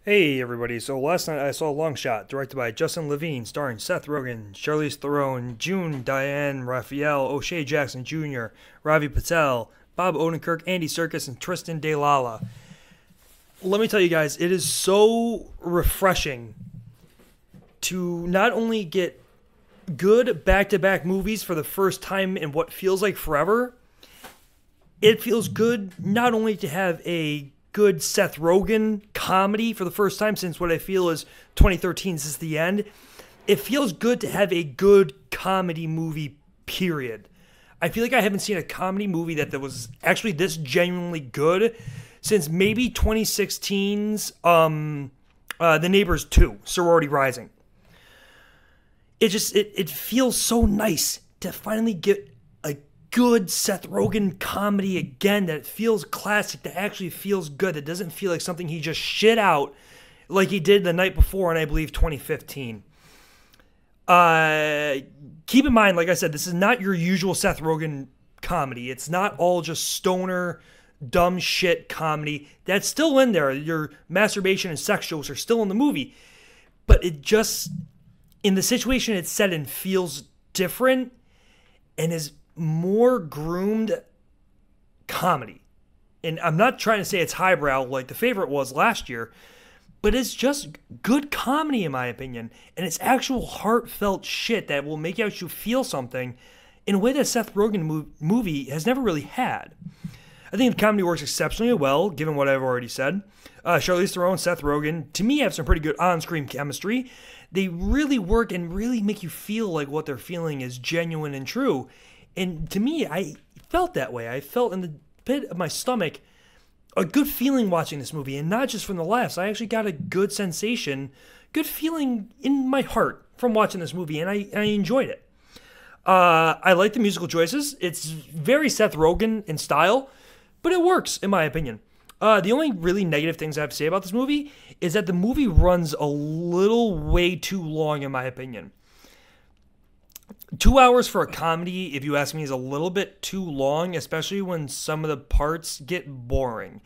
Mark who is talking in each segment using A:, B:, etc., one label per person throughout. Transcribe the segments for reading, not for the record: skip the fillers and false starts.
A: Hey everybody, so last night I saw Long Shot, directed by Justin Levine, starring Seth Rogen, Charlize Theron, June Diane Raphael, O'Shea Jackson Jr., Ravi Patel, Bob Odenkirk, Andy Serkis, and Tristan Dalala. Let me tell you guys, it is so refreshing to not only get good back-to-back movies for the first time in what feels like forever, it feels good not only to have a good Seth Rogen comedy for the first time since what I feel is 2013 since the end. It feels good to have a good comedy movie, period. I feel like I haven't seen a comedy movie that was actually this genuinely good since maybe 2016's The Neighbors 2, Sorority Rising. It feels so nice to finally get a good Seth Rogen comedy again that feels classic, that actually feels good, that doesn't feel like something he just shit out like he did the night before in, I believe, 2015. Keep in mind, like I said, this is not your usual Seth Rogen comedy. It's not all just stoner, dumb shit comedy. That's still in there. Your masturbation and sex jokes are still in the movie. But it just, in the situation it's set in, feels different and is more groomed comedy. And I'm not trying to say it's highbrow like The Favorite was last year, but it's just good comedy in my opinion. And it's actual heartfelt shit that will make you feel something in a way that Seth Rogen movie has never really had. I think the comedy works exceptionally well, given what I've already said. Charlize Theron, Seth Rogen, to me, have some pretty good on-screen chemistry. They really work and really make you feel like what they're feeling is genuine and true. And to me, I felt that way. I felt in the pit of my stomach a good feeling watching this movie. And not just from the laughs. I actually got a good sensation, good feeling in my heart from watching this movie. And I enjoyed it. I like the musical choices. It's very Seth Rogen in style, but it works, in my opinion. The only really negative things I have to say about this movie is that the movie runs a little way too long, in my opinion. 2 hours for a comedy, if you ask me, is a little bit too long, especially when some of the parts get boring.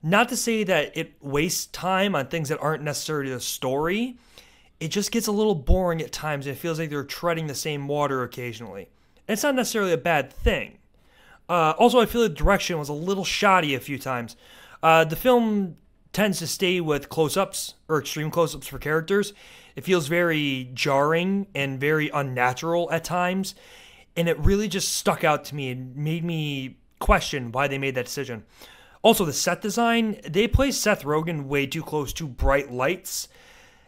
A: Not to say that it wastes time on things that aren't necessarily the story. It just gets a little boring at times. It feels like they're treading the same water occasionally. And it's not necessarily a bad thing. Also, I feel the direction was a little shoddy a few times. The film tends to stay with close-ups or extreme close-ups for characters. It feels very jarring and very unnatural at times, and it really just stuck out to me and made me question why they made that decision. Also, the set design, they place Seth Rogen way too close to bright lights,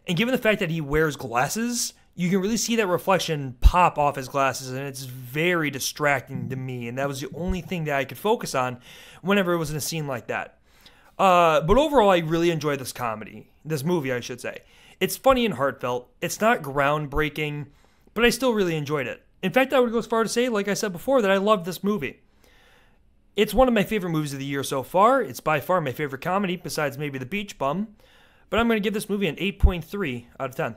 A: and given the fact that he wears glasses, you can really see that reflection pop off his glasses, and it's very distracting to me, and that was the only thing that I could focus on whenever it was in a scene like that. But overall, I really enjoyed this movie, I should say. It's funny and heartfelt. It's not groundbreaking, but I still really enjoyed it. In fact, I would go as far to say, like I said before, that I loved this movie. It's one of my favorite movies of the year so far. It's by far my favorite comedy, besides maybe The Beach Bum. But I'm going to give this movie an 8.3 out of 10.